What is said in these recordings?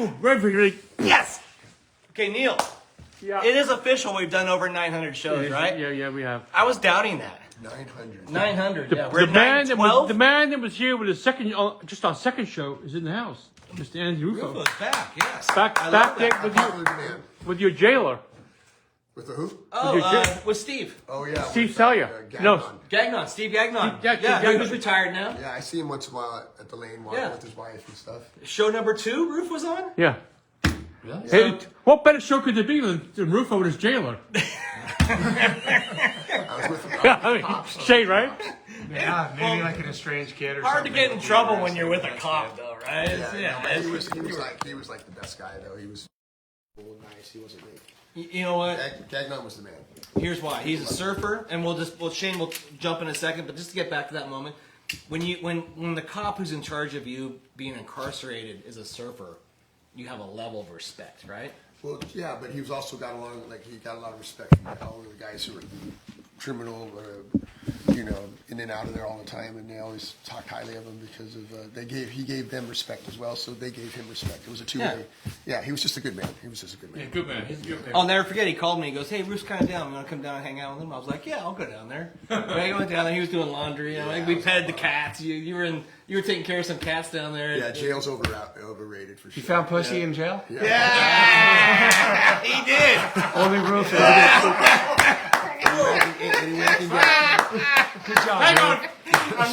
Referee. Yes. Okay, Neil. Yeah. It is official. We've done over 900 shows, right? Yeah, we have. I was doubting that. 900. 900. Yeah. We're The at man, 912. the man that was here with the second, just our second show is in the house. Mr. Andy Ruffo. Ruffo's back. Yes. Back I love there that. with Popular man. with your jailer. With the who? Oh, with Steve. Oh, yeah. Steve with, Sellier. Gagnon. Gagnon. Steve Gagnon. Steve Yeah, Gagnon. who's retired now. Yeah, I see him once in a while at the lane walking Yeah. with his wife and stuff. Show number 2, Roof was on. Yeah. Really? Hey, what better show could there be than Ruffo and his jailer? I was with him. I mean, shade, right? Yeah, maybe like an estranged kid or Hard something. to get in trouble when you're with a cop, though, right? Yeah, he was like the best guy though. He was cool and nice. He wasn't me. You know what? Gagnon was the man. Here's why. He's a surfer, and Shane will jump in a second, but just to get back to that moment, when the cop who's in charge of you being incarcerated is a surfer, you have a level of respect, right? Well, yeah, but he was also got along he got a lot of respect from all of the guys who were criminal, in and out of there all the time, and they always talked highly of him because of he gave them respect as well, so they gave him respect. It was a two-way. Yeah, he was just a good man. He was just a good man. Yeah, good man. He's a good man. I'll never forget. He called me. He goes, "Hey, Bruce, kind of down. You want to come down and hang out with him?" I was like, "Yeah, I'll go down there." I went down there. He was doing laundry. We petted the cats. You were taking care of some cats down there. Yeah, jail's overrated for sure. You found pussy in jail? Yeah, he did. Only roof. Good job. Hang on.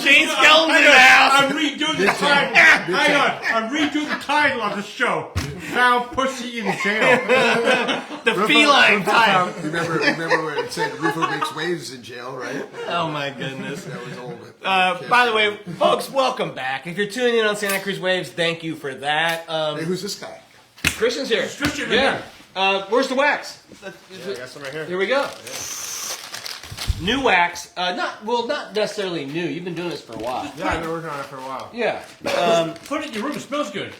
Shane Skelton in the house. I'm redoing the title. Hang on. I'm redoing the title of the show. Found pussy in jail. The feline type. Remember when it said Ruffo makes waves in jail, right? Oh my goodness. That was old. By the way, folks, welcome back. If you're tuning in on Santa Cruz Waves, thank you for that. Hey, who's this guy? Christian's here. Christian, Yeah. Where's the wax? I got some right here. Here we go. New wax. Not necessarily new. You've been doing this for a while. Yeah, I've been working on it for a while. Yeah. Put it in your room. It smells good.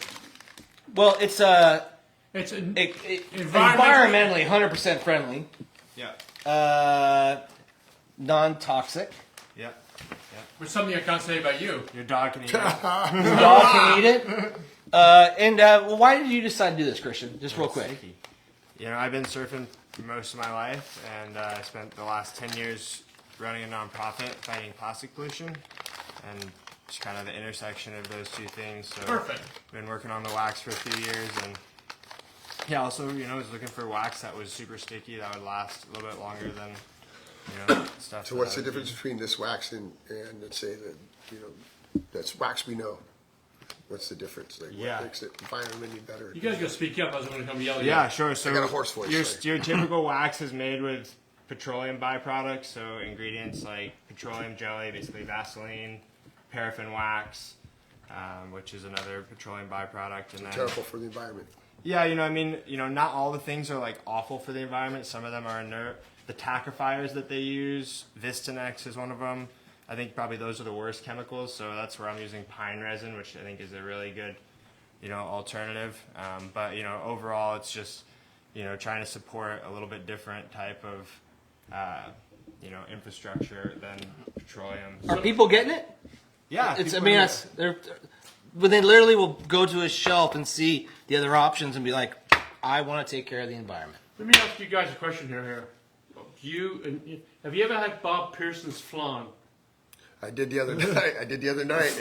Well, it's It's environmentally 100% friendly. Yeah. Non-toxic. Yeah. But something I can't say about you. Your dog can eat it. Your dog can eat it. Why did you decide to do this, Christian? Just real quick. Sticky. I've been surfing for most of my life, and I spent the last 10 years running a nonprofit fighting plastic pollution, and just kind of the intersection of those two things. So Perfect. Been working on the wax for a few years, and yeah, also was looking for wax that was super sticky that would last a little bit longer than stuff. So what's the difference between this wax and let's say that's wax we know? What's the difference? What makes it environmentally better? You guys gotta speak up. I was going to come yell at you. Yeah, sure. So I got a hoarse voice. Your typical wax is made with petroleum byproducts, so ingredients like petroleum jelly, basically Vaseline, paraffin wax, which is another petroleum byproduct, and then Terrible for the environment. yeah, not all the things are like awful for the environment. Some of them are inert. The tackifiers that they use, Vistanex is one of them. I think probably those are the worst chemicals, so that's where I'm using pine resin, which I think is a really good, alternative. But overall, it's just, trying to support a little bit different type of, infrastructure than petroleum. Are people getting it? Yeah, But they literally will go to a shelf and see the other options and be like, I want to take care of the environment. Let me ask you guys a question here. Have you ever had Bob Pearson's flan? I did the other night.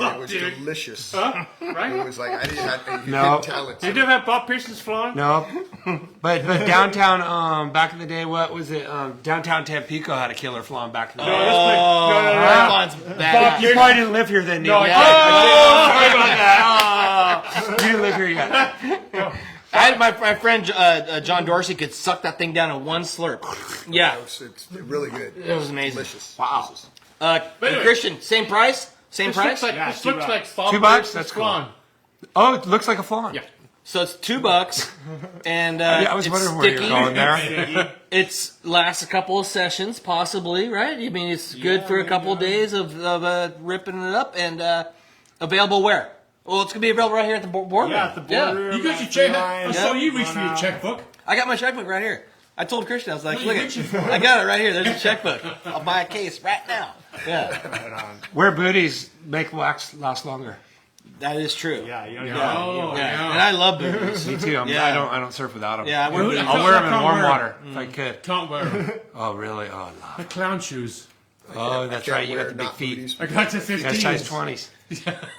And it was delicious. Huh? Right? It was like I didn't have No. talent. You never had Bob Pearson's flan? No, but downtown, back in the day, what was it? Downtown Tampico had a killer flan back in the day. No, That one's bad. You probably didn't live here then, Neil. No, Sorry about that. You didn't live here yet. I had my friend John Dorsey could suck that thing down in one slurp. Yeah, It's really good. it was amazing. Delicious. Wow. Delicious. anyway. Christian, same price? Same This price? looks like, Yeah, this looks like $2. Bob $2? Pearson's That's cool. flan. Oh, it looks like a flan. Yeah. So it's $2, and Yeah, I was it's wondering where sticky. you're going there. It lasts a couple of sessions, possibly, right? I mean, it's good for a couple of days of ripping it up, and available where? Well, it's gonna be available right here at the boardroom. Yeah, at the boardroom. You got your check. I saw you reach for your checkbook. I got my checkbook right here. I told Christian, I was like, look at, I got it right here. There's a checkbook. I'll buy a case right now. Yeah, Where booties make wax last longer. that is true. Yeah, you don't Oh, yeah. And I love booties. Me too. Yeah. I don't surf without them. Yeah, I wear booties. I'll wear them in Can't warm wear 'em. water if I could. Can't wear them. Oh, really? Oh, no. The clown shoes. Oh, that's right. You got the big feet. I got to You got 15. size 20s.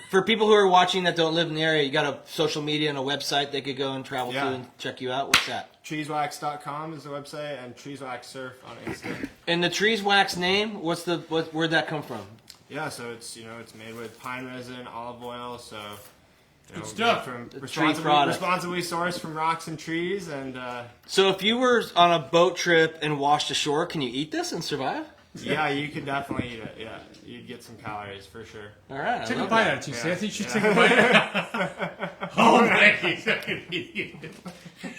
For people who are watching that don't live in the area, you got a social media and a website they could go and travel to and check you out. What's that? Treeswax.com is the website, and Treeswax Surf on Insta. And the Trees Wax name, where'd that come from? Yeah, so it's it's made with pine resin, olive oil, so Good stuff. From tree responsibly, product. responsibly sourced from rocks and trees, and So if you were on a boat trip and washed ashore, can you eat this and survive? yeah, you could definitely eat it. Yeah, you'd get some calories for sure. All right. I Take a love bite that. out of it, TC. I think you should take a bite out of it. Oh, man. He's like an idiot.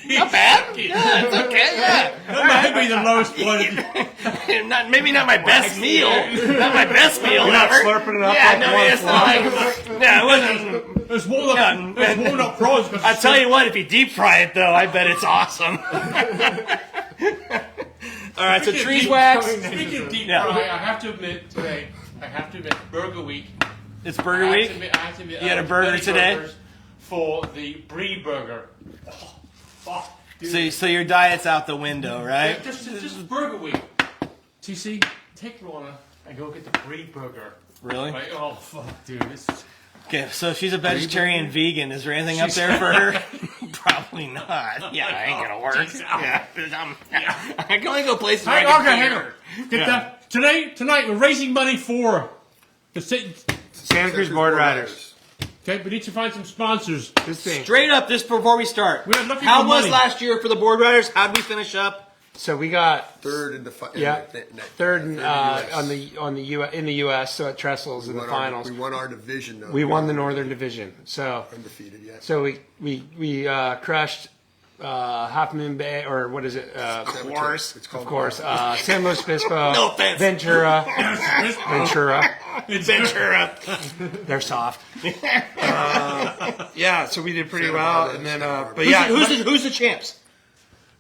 Not bad. Yeah, it's okay. Yeah. That might be the lowest point. Maybe not my best meal. Not my best meal You're not ever. slurping it up Yeah, like no, one it's not like. Yeah, it wasn't. There's walnut prawns. I tell you what, if you deep fry it though, I bet it's awesome. All right, so Trees Wax. Speaking of deep Yeah. fry, I have to admit today, Burger Week. It's Burger Week. I have to admit, You had a I was burger many today? burgers for the Brie Burger. Oh, dude. So your diet's out the window, right? Just Burger Week. TC, take Rona and go get the Brie Burger. Really? Right? Oh, fuck, dude. This is... Okay, so if she's a vegetarian vegan, is there anything up there for her? Probably not. Yeah, it ain't gonna work. Yeah, I can only go places where I can Hang on. Get that. Tonight, we're raising money for the Santa Cruz Boardriders. Okay, we need to find some sponsors. This thing. Straight up, just before we start. We're looking How for was money. last year for the Boardriders? How did we finish up? So we got Third in the third in, US. in the U.S. So at Trestles in the finals. We won our division. Though. We won the Northern Division. So Undefeated, yeah. so we crushed Half Moon Bay, or what is it? Of Course, San Luis Obispo, No offense. Ventura. Ventura. They're soft. Yeah, so we did pretty well, and then but yeah, Who's the champs?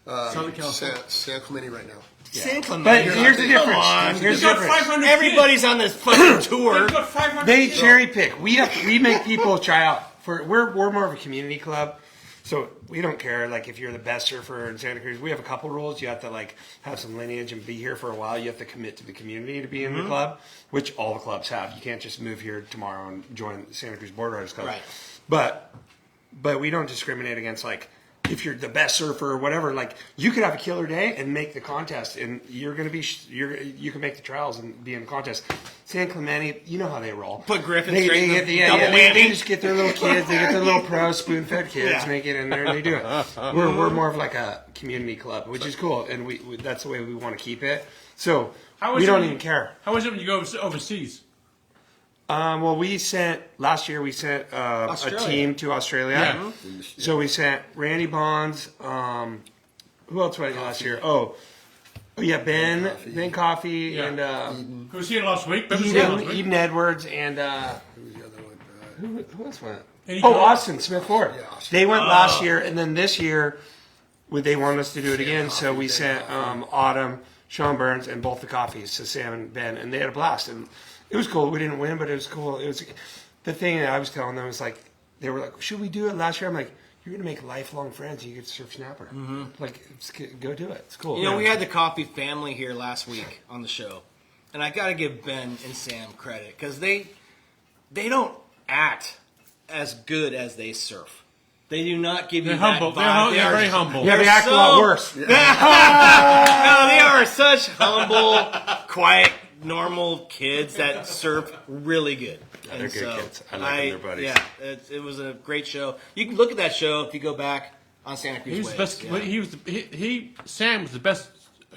Southern California. San Clemente right now. San Clemente. but here's the difference. on. Here's the Got difference. 500 Everybody's on this fucking tour. They've got 500 They kids. cherry pick. We make people try out for. We're more of a community club, so we don't care. Like if you're the best surfer in Santa Cruz, we have a couple rules. You have to like have some lineage and be here for a while. You have to commit to the community to be in the club, which all the clubs have. You can't just move here tomorrow and join the Santa Cruz Boardriders Club. Right. But we don't discriminate against like. If you're the best surfer or whatever, like you could have a killer day and make the contest, and you're gonna be you can make the trials and be in the contest. San Clemente, you know how they roll. Put Griffin They straight in get the the double they whammy. just get their little kids, they get their little pro spoon-fed kids, make it in there, and they do it. We're more of like a community club, which is cool, and we that's the way we want to keep it. So we don't even care. How was it when you go overseas? Well, last year we sent a Australia. team to Australia. Yeah. So we sent Randy Bonds. Who else went last year? Oh yeah, Ben Coffee, Yeah. and Who was here last week? Ben was here last week. Eden Edwards, and Who was the other one? who else went? Eddie Oh, Cole. Austin Smith Ford. Yeah, Austin. They went last year, and then this year they wanted us to do it again. So we sent Autumn, Sean Burns, and both the Coffees to Sam and Ben, and they had a blast. And it was cool. We didn't win, but it was cool. It was the thing that I was telling them was like they were like, "Should we do it?" Last year, I'm like, "You're gonna make lifelong friends. You get to surf snapper. Like, go do it. It's cool." You know, we had the Coffee family here last week on the show, and I got to give Ben and Sam credit because they don't act as good as they surf. They do not give you They're that humble. vibe. They're very humble. Yeah, they They're act a lot so- worse. No, they are such humble, quiet, normal kids that surf really good. And They're good kids. I like them. They're buddies. Yeah, it was a great show. You can look at that show if you go back on Santa Cruz He was the Waves. best. Yeah. Sam was the best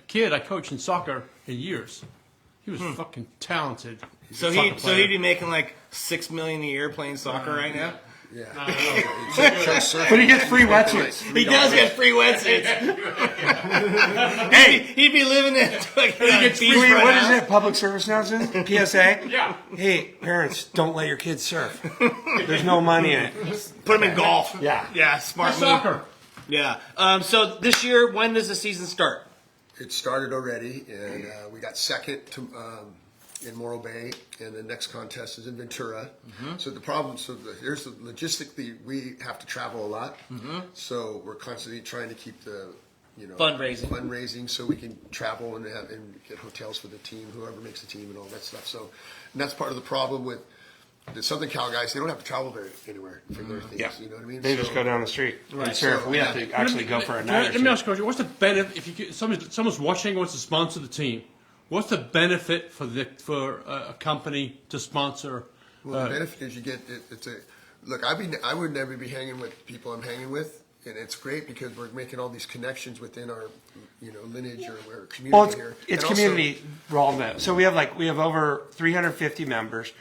kid I coached in soccer in years. He was fucking talented. So he'd be making like $6 million a year playing soccer right now. Yeah. But he gets free wetsuits. He does get free wetsuits. Hey, he'd be living in beach Wait, right what now. is it? Public service announcement? PSA? Yeah. Hey, parents, don't let your kids surf. There's no money in it. Put him in golf. Yeah. Yeah, smart move. Soccer. Yeah. So this year, when does the season start? It started already, and we got second to in Morro Bay, and the next contest is in Ventura. So the problem, here's the logistically, we have to travel a lot. So we're constantly trying to keep the, fundraising so we can travel and get hotels for the team, whoever makes the team and all that stuff. So, and that's part of the problem with the Southern Cal guys. They don't have to travel anywhere for their things. Yeah. You know what I mean? They just go down the street and surf. So, we have to actually go for a night. Let me ask you a question. What's the benefit if you someone's watching wants to sponsor the team? What's the benefit for a company to sponsor? Well, the benefit is you get look. I would never be hanging with people I'm hanging with, and it's great because we're making all these connections within our lineage or our community Well, here. it's And community involvement. So we have over 350 members.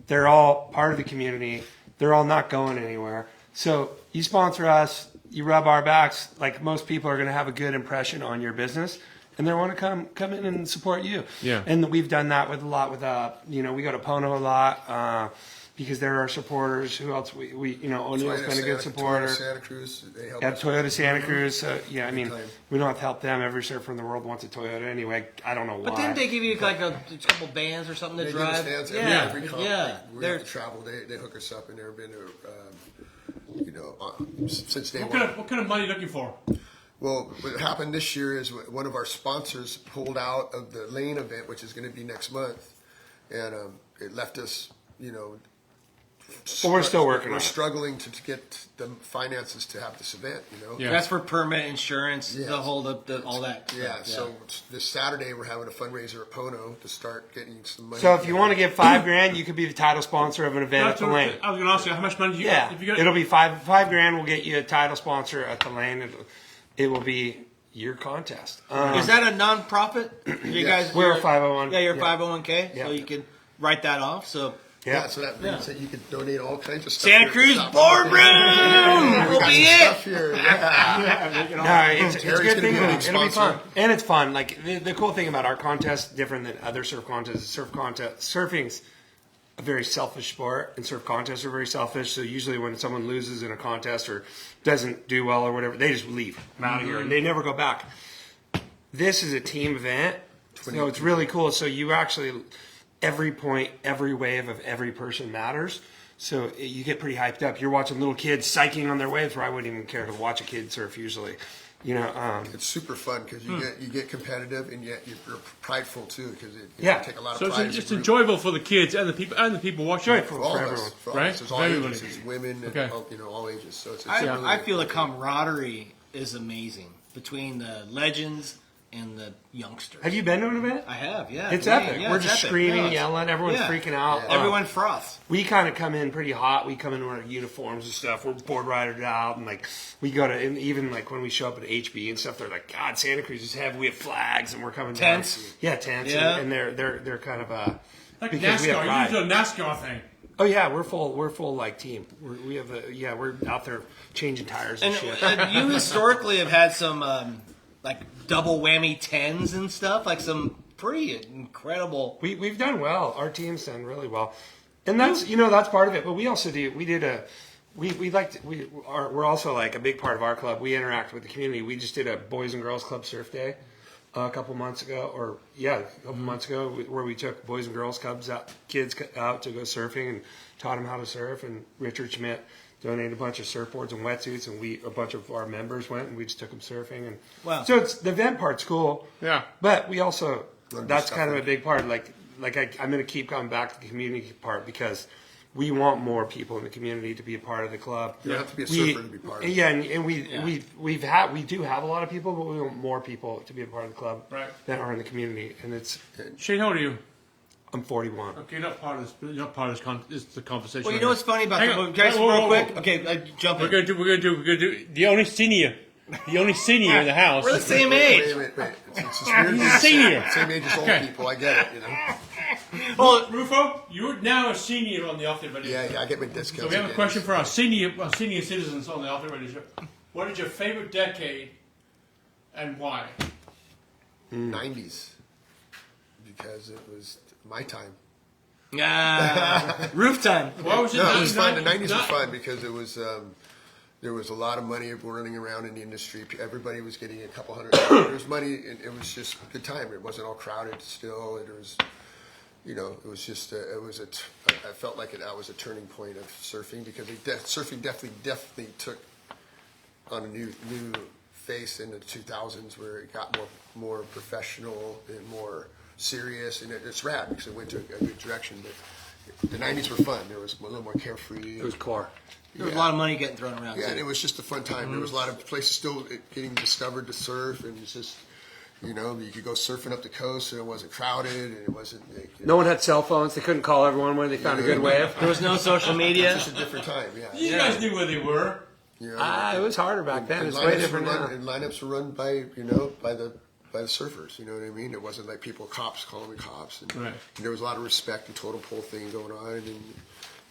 They're all part of the community. They're all not going anywhere. So you sponsor us, you rub our backs. Like most people are going to have a good impression on your business, and they want to come in and support you. Yeah. And we've done that with we go to Pono a lot because they're our supporters. Who else? O'Neill's been a good supporter. Toyota Santa Cruz, they help Yeah, us. Toyota Santa Cruz. So, yeah, I mean, time. we don't have to help them. Every surfer in the world wants a Toyota anyway. I don't know why. But didn't they give you like a couple bands or something to They give drive? us stands Yeah, every comp. yeah. We have to travel. They hook us up, and they've been since day one. What kind of money are you looking for? Well, what happened this year is one of our sponsors pulled out of the Lane event, which is going to be next month, and it left us, Well, we're still working on We're it. struggling to get the finances to have this event, Yeah. That's for permit, insurance, Yes. the whole all that. Yeah, stuff, so this Saturday we're having a fundraiser at Pono to start getting some money. So if you want to give $5,000, you could be the title sponsor of an event at the Lane. I was going to ask you how much money do you Yeah, if you got, it'll be $5,000. We'll get you a title sponsor at the Lane. It will be your contest. Is that a non-profit? You guys, We're a you're- 501. Yeah, you're Yeah. 501k, Yeah. so you can write that off. So Yeah, so that means that you can donate all kinds of stuff. Santa here at the Cruz shop. boardroom We will got be some it. stuff here. Yeah. No, it's a Terry's good gonna thing. be a big It'll be sponsor. fun, and it's fun. Like the cool thing about our contest, different than other surf contests. Surfing's a very selfish sport, and surf contests are very selfish. So usually, when someone loses in a contest or doesn't do well or whatever, they just leave out of here and they never go back. This is a team event, so it's really cool. So you actually, every point, every wave of every person matters. So you get pretty hyped up. You're watching little kids psyching on their waves, where I wouldn't even care to watch a kid surf usually. It's super fun because you get competitive and yet you're prideful too because you take a lot of so pride. it's as a group. enjoyable for the kids and the people watching. Joyful. For all for of us, everyone. for all Right? of us. It's all For ages, everybody. it's women, Okay. and all ages. So it's I really feel the camaraderie is amazing between the legends and the youngsters. Have you been to an event? I have, yeah. It's Yeah, epic. yeah, We're it's just epic. screaming, Yeah, it's- yelling. Everyone's yeah. freaking out. Everyone froths. We kind of come in pretty hot. We come in with our uniforms and stuff. We're board ridered out, and like we go to, and even like when we show up at HB and stuff, they're like, "God, Santa Cruz is heavy. We have flags, and we're coming Tents. down." Yeah, tents. Yeah. And they're kind of Like because we have NASCAR, pride. you do a NASCAR thing. Oh yeah, we're full like team. We're out there changing tires and, And shit. you historically have had some like double whammy 10s and stuff, like some pretty incredible. We've done well. Our team's done really well, and that's that's part of it. But we also we're also like a big part of our club. We interact with the community. We just did a Boys and Girls Club Surf Day a couple months ago, months ago, where we took Boys and Girls Clubs kids out to go surfing and taught them how to surf. And Richard Schmidt donated a bunch of surfboards and wetsuits, and a bunch of our members went and we just took them surfing. And Wow. so it's the event part's cool. Yeah. But we also that's stuff kind of a like- big part. I'm going to keep coming back to the community part because we want more people in the community to be a part of the club. You don't have to be a surfer to be part of it. Yeah, and we do have a lot of people, but we want more people to be a part of the club Right. that are in the community. And Shane, how old are you? I'm 41. Okay, you're not part of this. You're not part of this the conversation. Well, you right know now. what's funny about Hang the on. guys? Whoa, Real whoa, quick, whoa. okay, jump We're in. gonna do the only senior in the house. We're the same age. Wait. It's just weird. He's a senior. Same age as old Okay. people. I get it. Well, Rufo, you're now a senior on the Off the Radio. Yeah, I get my discounts. So we have a again. question for our senior citizens on the Off the Radio Show. What is your favorite decade, and why? 90s because it was my time. roof time. Why was it? No, it was fun. The 90s 90s was fun because it was there was a lot of money running around in the industry. Everybody was getting a couple hundred. There was money, and it was just a good time. It wasn't all crowded still. you know, it was just I felt like that was a turning point of surfing because surfing definitely took on a new face in the 2000s where it got more professional and more serious, and it's rad because it went to a good direction. But the 90s were fun. There was a little more carefree. It was core. There was a lot of money getting thrown around. Yeah, too. and it was just a fun time. There was a lot of places still getting discovered to surf, and it's just, you know, you could go surfing up the coast, and it wasn't crowded, and it wasn't. No one had cell phones. They couldn't call everyone when they found a good wave. There was no social media. It's just a different time. Yeah. You guys knew where they were. You know, It was harder back then. and It's way lineups different were now. run, and lineups were run by the surfers. You know what I mean? It wasn't like cops calling the cops. And, Right. and there was a lot of respect and total pull thing going on, and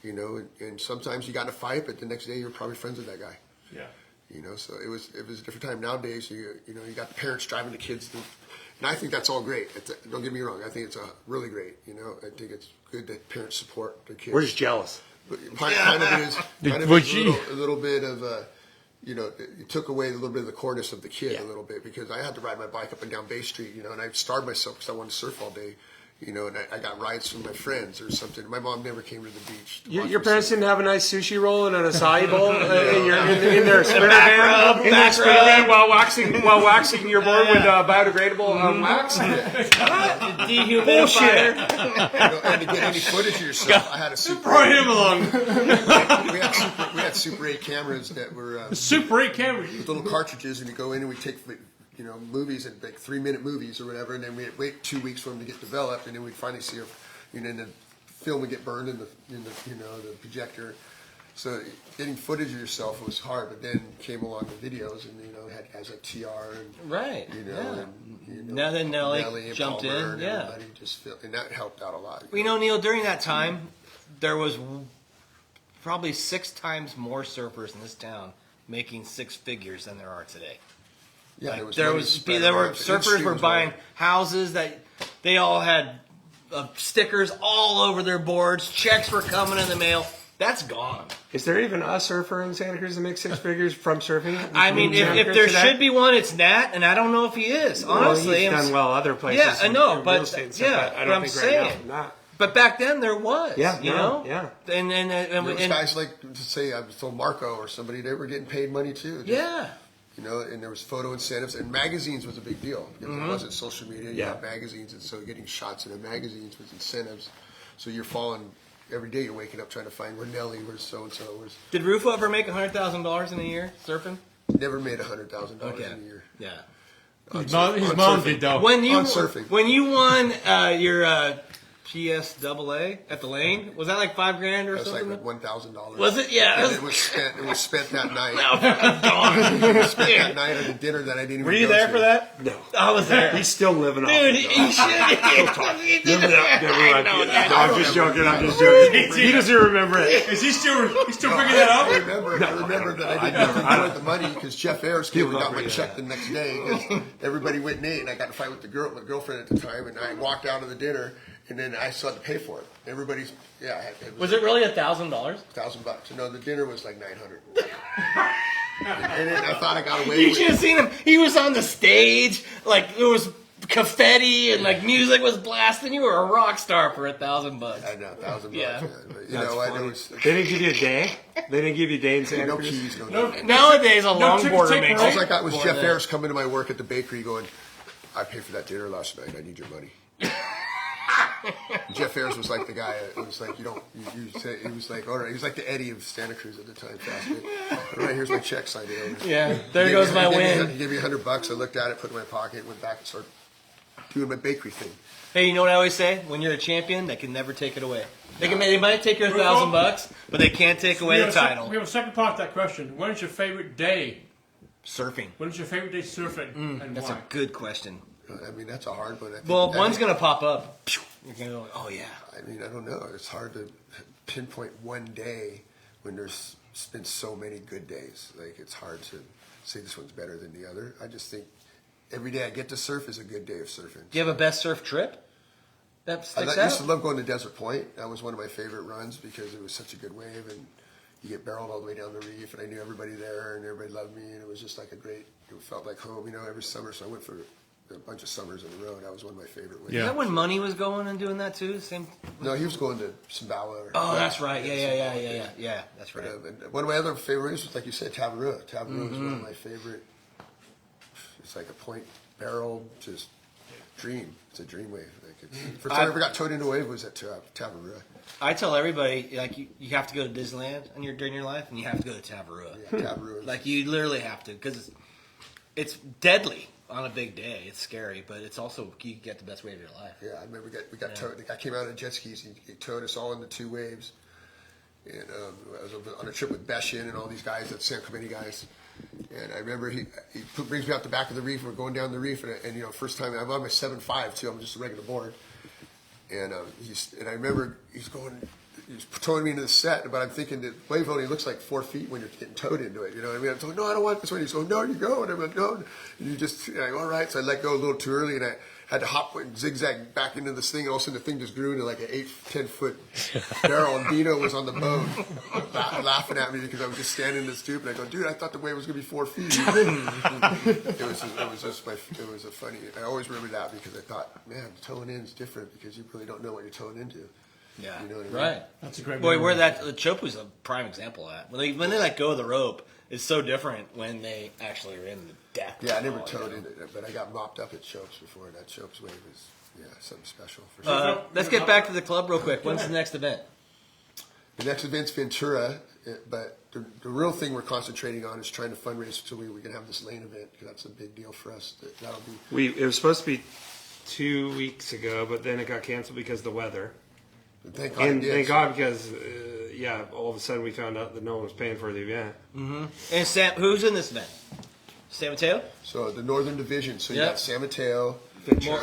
you know, and sometimes you got in a fight, but the next day you're probably friends with that guy. Yeah. You know, so it was a different time. Nowadays, you got the parents driving the kids, and I think that's all great. Don't get me wrong. I think it's really great. You know, I think it's good that parents support their kids. We're just jealous. But kind of it is a little bit of you know, it took away a little bit of the coreness of the kid a little bit because I had to ride my bike up and down Bay Street, you know, and I starved myself because I wanted to surf all day, you know, and I got rides from my friends or something. My mom never came to the beach. Your parents didn't have a nice sushi roll and an acai bowl in their sprinter van while waxing your board with biodegradable wax. Dehumidifier. And to get any footage of yourself, I had a Super Throw him along. we had Super 8 cameras that were Super 8 camera. with little cartridges, and you go in and we take, you know, movies and like 3-minute movies or whatever, and then we'd wait 2 weeks for them to get developed, and then we'd finally see, you know, and the film would get burned in the you know, the projector. So getting footage of yourself was hard, but then came along the videos, and you know, had guys like TR and Right. you know, Yeah. and you know, Now then Nelly and jumped Palmer in. and Yeah. everybody just and that helped out a lot. Well, you know, Neil, during that time, there was probably 6 times more surfers in this town making 6 figures than there are today. Yeah, Like, there were surfers were buying houses that they all had stickers all over their boards. Checks were coming in the mail. That's gone. Is there even a surfer in Santa Cruz that makes 6 figures from surfing? I mean, if there should be one, it's Nat, and I don't know if he is. Honestly, he's done well other places. Yeah, I know, in but- real estate and stuff, yeah, but I but don't I'm think right saying- now. Not. but back then there was. Yeah, you no, know. yeah. And There was and guys like to say I told Marco or somebody they were getting paid money too. Just, yeah. You know, and there was photo incentives, and magazines was a big deal because it wasn't social media. You Yeah. had magazines, and so getting shots in the magazines was incentives. So you're falling every day. You're waking up trying to find where Nelly, where's so and so, where's. Did Ruffo ever make $100,000 in a year surfing? Never made $100,000 Okay. in a year. Yeah. His on mom surfing. did though. When you On surfing. when you won your PSAA at the Lane, was that like $5,000 or It was something? like $1,000. Was it? Yeah. And it was spent that night. Gone. It was spent that night at a dinner that I didn't even Were you go there to. for that? No. I was there. He's still living off Dude, it, though. he should. Never mind. I No, I'm just joking. I'm just joking. He doesn't remember it. Is he still figuring that I out? remember that I didn't enjoy the money because Jeff Ayers came and got my check the next day because everybody went and ate, and I got to fight with my girlfriend at the time, and I walked out of the dinner, and then I still had to pay for it. Everybody's Was it really $1,000? $1,000. No, the dinner was like $900. And then I thought I got away You with should it. have seen him. He was on the stage, like there was confetti and like music was blasting. You were a rock star for $1,000. I know, $1,000. Yeah. But, you know, I know it's They didn't give you a day? They didn't give you a day in Santa no Cruz? keys, no No, nothing. Nowadays, a No ticket longboarder taker, makes. right? All I got was more Jeff than- Ayers coming to my work at the bakery going, I paid for that dinner last night. I need your money. Jeff Ayers was like the guy. It was like you say he was like all right. He was like the Eddie of Santa Cruz at the time. All right, here's my check signed over. Yeah, there goes my win. He gave me $100. I looked at it, put it in my pocket, went back and started doing my bakery thing. Hey, you know what I always say? When you're a champion, they can never take it away. They might take your $1,000, but they can't take away the title. We have a second part to that question. When is your favorite day? Surfing. When is your favorite day surfing? And That's why? a good question. I mean, that's a hard one. I think, Well, I one's think- gonna pop up. You're gonna go, oh yeah. I mean, I don't know. It's hard to pinpoint one day when there's been so many good days. Like, it's hard to say this one's better than the other. I just think every day I get to surf is a good day of surfing. Do you have a best surf trip that I sticks used to out? love going to Desert Point. That was one of my favorite runs because it was such a good wave, and you get barreled all the way down the reef, and I knew everybody there, and everybody loved me, and it was just like it felt like home, every summer. So I went for a bunch of summers in a row. That was one of my favorite wins. Yeah. Is that when Money was going and doing that too? Same. No, he was going to Sambala. Oh, that's right. Yeah. That's right. And one of my other favorite races was, like you said, Tavarua. Tavarua is one of my favorite. It's like a point barrel, just dream. It's a dream wave. Like first time I ever got towed into a wave was at Tavarua. I tell everybody, like, you have to go to Disneyland during your life, and you have to go to Tavarua. Yeah, Tavarua. Like, you literally have to, because it's deadly on a big day. It's scary, but it's also, you get the best wave of your life. Yeah, I remember we got towed. The guy came out on jet skis. He towed us all into two waves. And I was on a trip with Beshin and all these guys, the San Clemente guys. And I remember he brings me out the back of the reef. We're going down the reef, and you know, first time I'm on my 7.5 too. I'm just a regular board. And I remember he's towing me into the set, but I'm thinking that wave only looks like 4 feet when you're getting towed into it. You know what I mean? I'm going, no, I don't want this way. He's going, no, you go. And I'm like, no. And you just, all right. So I let go a little too early, and I had to hop and zigzag back into this thing, and all of a sudden the thing just grew into like an 8-10 foot barrel, and Dino was on the boat laughing at me because I was just standing in this tube, and I go, dude, I thought the wave was going to be 4 feet. It was a funny, I always remember that because I thought, man, towing in is different because you really don't know what you're towing into. Yeah, You know what I mean? right. That's a great Boy, memory. the Chopu's a prime example of that. When they let go of the rope, it's so different when they actually are in the deck. Yeah, I never Oh, towed yeah. in it, but I got mopped up at Chopes before. That Chopes wave is, something special for sure. Let's get back to the club real quick. When's the next event? The next event's Ventura, but the real thing we're concentrating on is trying to fundraise so we can have this lane event, because that's a big deal for us. That'll be. It was supposed to be 2 weeks ago, but then it got canceled because of the weather. Thank God. And it did. thank God, because all of a sudden we found out that no one was paying for the event. And Sam, who's in this event? San Mateo? So the Northern Division. So you Yeah. got San Mateo, Moro,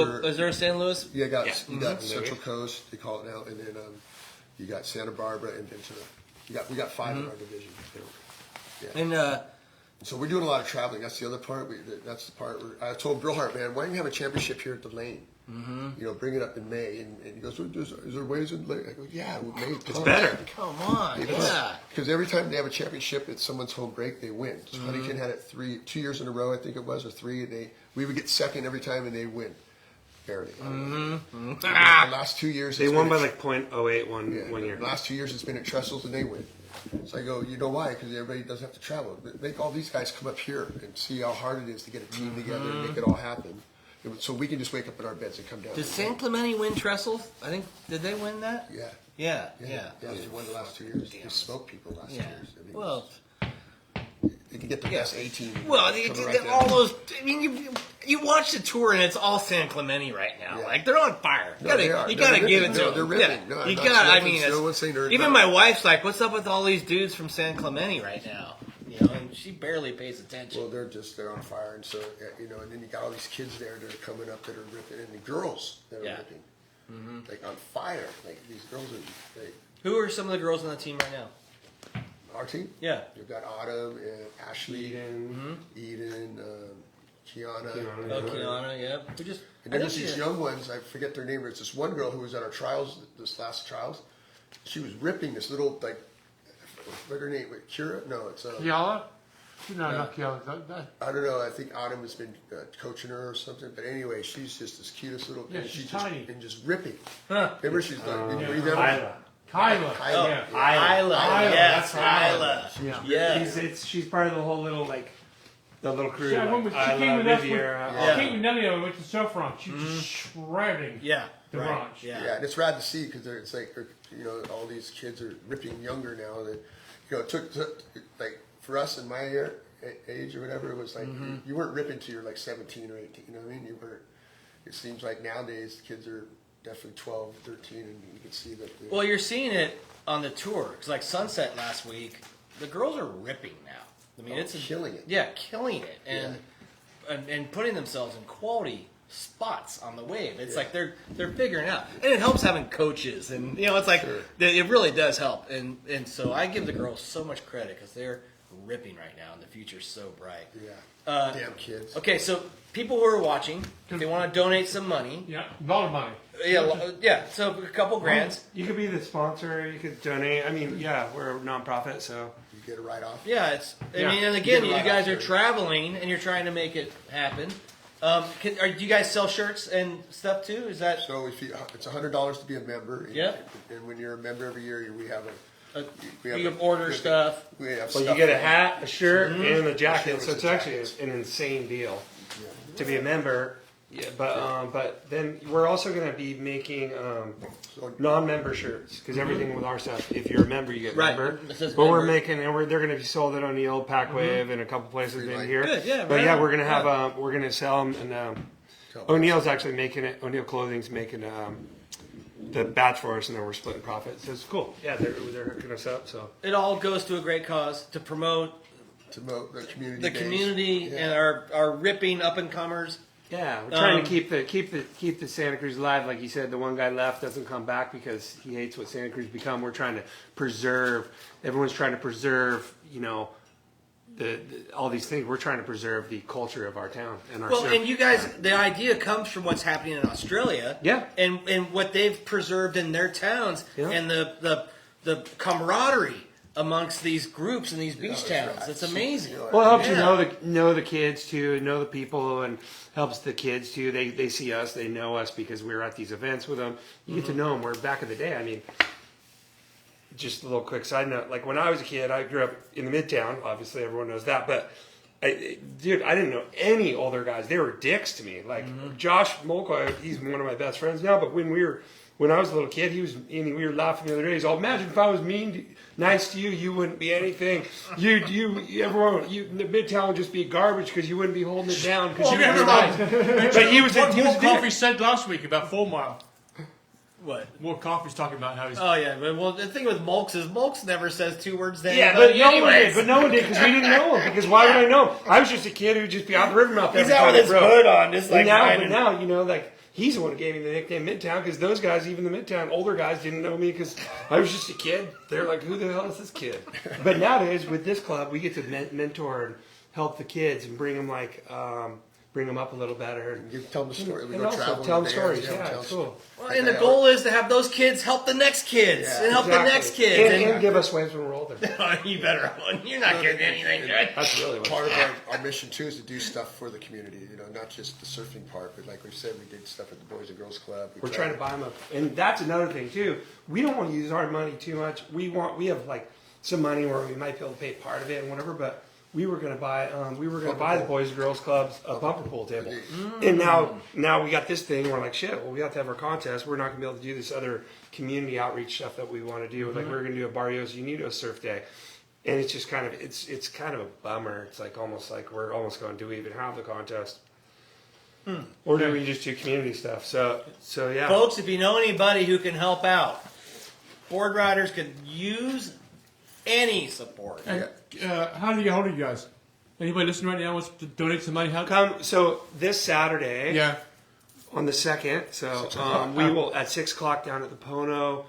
Ventura. is there a San Luis? You got Mm-hmm. Central Coast. They call it now, and then you got Santa Barbara and Ventura. We got 5 in our division. Yeah. And So we're doing a lot of traveling. That's the other part. That's the part where I told Brillhart, man, why don't you have a championship here at the lane? You know, bring it up in May. And he goes, well, is there ways in May? I go, yeah, May. It's better. come on, yeah. Because every time they have a championship at someone's home break, they win. So Huntington had it 2 years in a row, I think it was, or 3. And we would get second every time, and they win. Barely. The last 2 years, They it's won by been- like 0.08 one year. The last 2 years, it's been at Trestles, and they win. So I go, you know why? Because everybody doesn't have to travel. Make all these guys come up here and see how hard it is to get a team together and make it all happen. So we can just wake up in our beds and come down. Did San Clemente win Trestles? I think, did they win that? Yeah. Yeah. They won the last 2 years. They smoked people last 2 Yeah. years. I mean, Well, they can get the best 18. Well, coming right all down. those. I mean, you watch the tour and it's all San Clemente right now. Yeah. Like they're on fire. No, they are. You No, gotta they're give it ripping. to No, them. they're ripping. Yeah. No, You I'm got. not I saying- mean, no one's saying they're even not. my wife's like, "What's up with all these dudes from San Clemente right now?" You know, and she barely pays attention. Well, they're on fire, and so and then you got all these kids there that are coming up that are ripping, and the girls that are Yeah. ripping, like on fire. Like these girls are. Who are some of the girls on the team right now? Our team. Yeah. You've got Autumn and Ashley, Eden. Kiana. Oh, Kiana, yeah. Who just? And then I there's think these she- young ones. I forget their name. But it's this one girl who was at our trials, this last trials. She was ripping this little what's her name? Wait, Kira? No, it's Kiala? No, not Kiala. I don't know. I think Autumn has been coaching her or something. But anyway, she's just this cutest little. Yeah, and she's just, tiny. and just ripping. Huh. Remember, she's like. were you there? Isla. Kyla. Kyla. Yeah. Isla, yes, that's right. Isla. Yeah. Yeah. She's part of the whole little the little crew. She, I remember like, she came with us. Riviera. She came with Nelly and we went to Surfront. She was just shredding Yeah. the right. branch. Yeah, and it's rad to see because it's like all these kids are ripping younger now. That it took like for us in my age or whatever, it was like you weren't ripping till you're like 17 or 18. You know what I mean? You were. It seems like nowadays kids are definitely 12, 13, and you can see that. Well, you're seeing it on the tour. Because like Sunset last week, the girls are ripping now. I mean, it's killing it. Yeah, killing it, and putting themselves in quality spots on the wave. It's like they're figuring it out, and it helps having coaches, and it's like it really does help. And so I give the girls so much credit because they're ripping right now, and the future's so bright. Yeah. Damn kids. Okay, so people who are watching, if they want to donate some money, Yeah, a lot of money. yeah. So a couple grands. You could be the sponsor. You could donate. I mean, yeah, we're a nonprofit, so You get a write off. Yeah, I Yeah. mean, and again, You you get a guys write-off are there. traveling and you're trying to make it happen. Do you guys sell shirts and stuff too? Is that So if you, it's $100 to be a member. Yep. And when you're a member every year, we have you can order stuff? We have Well, stuff. you get a hat, a shirt, and a jacket. Shirt So it's and actually an insane deal to be a member. Yeah, but then we're also going to be making non-member shirts because everything with our stuff, if you're a member, you get Right. member. It says But we're member. making, and they're going to be sold at O'Neill, Packwave, and a couple places in here. Good, yeah, But right yeah, on. we're going to have we're going to sell them, and O'Neill's actually making it. O'Neill Clothing's making the batch for us, and then we're splitting profits. So it's cool. Yeah, they're hooking us up. So It all goes to a great cause to promote To promote the community. the days. community Yeah. and our ripping up and comers. yeah, we're trying to keep the Santa Cruz alive. Like you said, the one guy left doesn't come back because he hates what Santa Cruz become. We're trying to preserve. Everyone's trying to preserve. You know, the all these things. We're trying to preserve the culture of our town and our. Well, surf. and you guys, the idea comes from what's happening in Australia. Yeah. And what they've preserved in their towns Yeah. and the camaraderie amongst these groups and these beach towns. right. It's amazing. Well, it helps you Yeah. know the kids too, know the people, and helps the kids too. They see us, they know us because we're at these events with them. You get to know them. We're back in the day. I mean, just a little quick side note. Like when I was a kid, I grew up in the Midtown. Obviously, everyone knows that. But dude, I didn't know any older guys. They were dicks to me. Like Josh Molko, he's one of my best friends now. But when I was a little kid, we were laughing the other day. He's all, imagine if I was nice to you, you wouldn't be anything. Everyone, the Midtown would just be garbage because you wouldn't be holding it down. Because You you remember were nice. But he was what a More dick. Coffee said last week about 4 Mile. What? More Coffee's talking about how he's. Oh yeah, but well, the thing with Mulks is Mulks never says 2 words to Yeah, anybody but no one anyways. did. But no one did because we didn't know him. Because why would I know him? I was just a kid who'd just be out the river mouth. He's every out time with his it broke. hood on, just like But now, you know, like he's the one who gave me the nickname Midtown because those guys, even the Midtown older guys, didn't know me because I was just a kid. They're like, "Who the hell is this kid?" But nowadays, with this club, we get to mentor and help the kids and bring them bring them up a little better. You tell them the story. We And go also travel tell them with stories. bands, Yeah, tell it's them cool. Well, and the goal is to have those kids help the next kids and help the next kids. And give us waves when we're older. You better run. You're not getting anything good. That's really what. Part of our mission too is to do stuff for the community. You know, not just the surfing part, but like we said, we did stuff at the Boys and Girls Club. We're trying to buy them up, and that's another thing too. We don't want to use our money too much. We have like some money where we might be able to pay part of it and whatever. But we were going to buy the Boys and Girls Clubs a bumper pool table, and now we got this thing. We're like, shit. Well, we have to have our contest. We're not going to be able to do this other community outreach stuff that we want to do. Like we're going to do a Barrios Unidos surf day. And it's just kind of it's kind of a bummer. It's like almost like we're almost going, do we even have the contest? Or do we just do community stuff? So yeah. Folks, if you know anybody who can help out, Boardriders could use any support. And, how do you get hold of you guys? Anybody listening right now wants to donate some money? How? Come so this Saturday Yeah. on the 2nd. So we will at 6:00 down at the Pono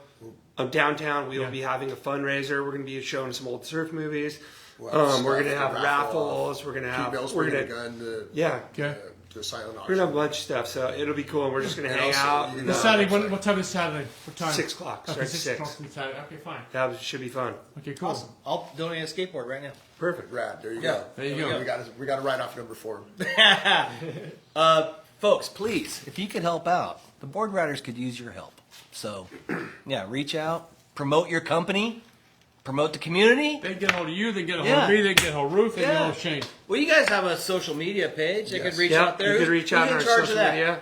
downtown. We will be having a fundraiser. We're going to be showing some old surf movies. We're going to have raffles. We're going to have We're going to yeah. the silent We're auction. gonna have a bunch of stuff. So it'll be cool. And we're just going to And hang also, out. you can and, go- This Saturday. What time is Saturday? What time? 6 o'clock. Okay, Start at 6 6. o'clock on Saturday. Okay, fine. That should be fun. Okay, cool. Awesome. I'll donate a skateboard right now. Perfect. Rad. There you Yeah. go. There you go. We got to write off number 4. Folks, please, if you could help out, the Boardriders could use your help. So, yeah, reach out, promote your company, promote the community. They can get hold of you. They can get hold Yeah. of me. They can get hold of Ruth. They can get Yeah. hold of Shane. Well, you guys have a social media page. They could Yes. reach Yeah, out there. you could reach out on Who's our in charge social of that? media.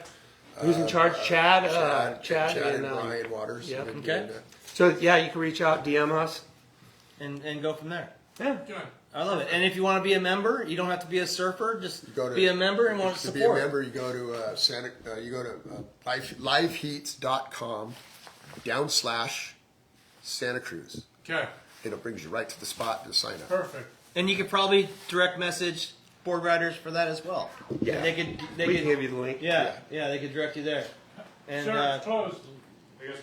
Who's in charge? Chad. Chad and and Brian Waters. yeah. And, Okay. So yeah, you can reach out, DM us. And go from there. Yeah. Good. I love it. And if you want to be a member, you don't have to be a surfer. Just Go to- be a member and want to To support. be a member, you go to liveheats.com / Santa Cruz. Okay. It brings you right to the spot to sign up. Perfect. And you could probably direct message Boardriders for that as well. Yeah. And they could. We can give you the link. Yeah, they could direct you there. And Sir, it's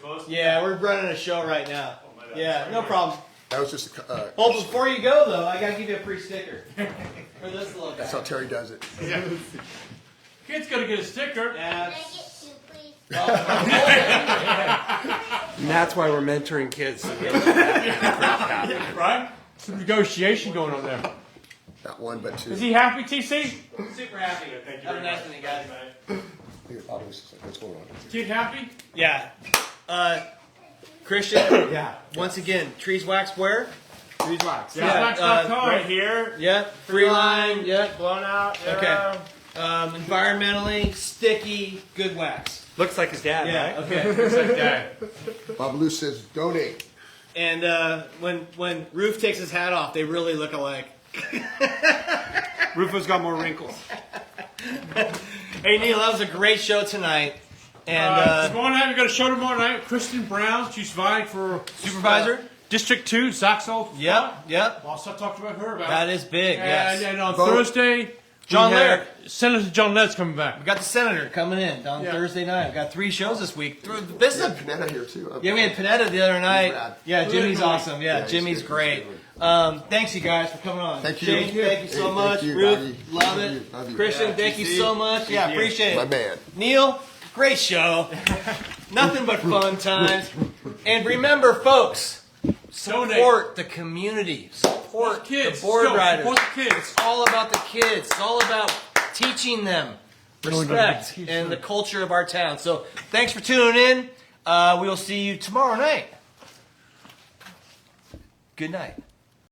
closed. yeah, we're running a show right now. Yeah, no problem. That was just Oh, before you go though, I gotta give you a free sticker for this little guy. that's how Terry does it. Kid's gonna get a sticker. Yeah. Can I get two, please? And that's why we're mentoring kids. Right? Some negotiation going on there. Not one, but two. Is he happy, TC? Super happy. Thank you Have a very nice much. evening, guys. Here, Otto's like, what's going on? Kid happy? Yeah. Christian. Yeah. Once again, trees waxed where? Trees wax. Yeah. Wax.com. Right here. Yep. Free line. Yep. Blown out. Okay. arrow. Environmentally sticky, good wax. Looks like his dad, Yeah. right? Okay. Looks like that. Babalu says donate. And when Roof takes his hat off, they really look alike. Ruffo's got more wrinkles. Hey Neil, that was a great show tonight. And tomorrow night, we've got a show tomorrow night. Kristen Brown, she's vying for supervisor. District 2, Zaxel. Yep. I'll start talking about her about That is big. Yes. And on Vote. Thursday, John we have Laird. Senator John Laird's coming back. We got the senator coming in on Yeah. Thursday night. We got 3 shows this week. This is Yeah, Panetta here too. Yeah, we had Panetta the other night. rad. Yeah, Jimmy's awesome. Yeah, he's Jimmy's good. great. He's Thanks you guys for coming on. Thank you. Jake, thank you so Hey, much. thank you, Ruth, Bobby. love Love it. you, love you. Christian, Yeah, thank you TC. so much. Yeah, you. appreciate it. My man. Neil, great show. Nothing but fun times. And remember, folks, support the community. Support Kids. the Boardriders. Support the kids. It's all about the kids. It's all about teaching them respect and the culture of our town. So thanks for tuning in. We will see you tomorrow night. Good night.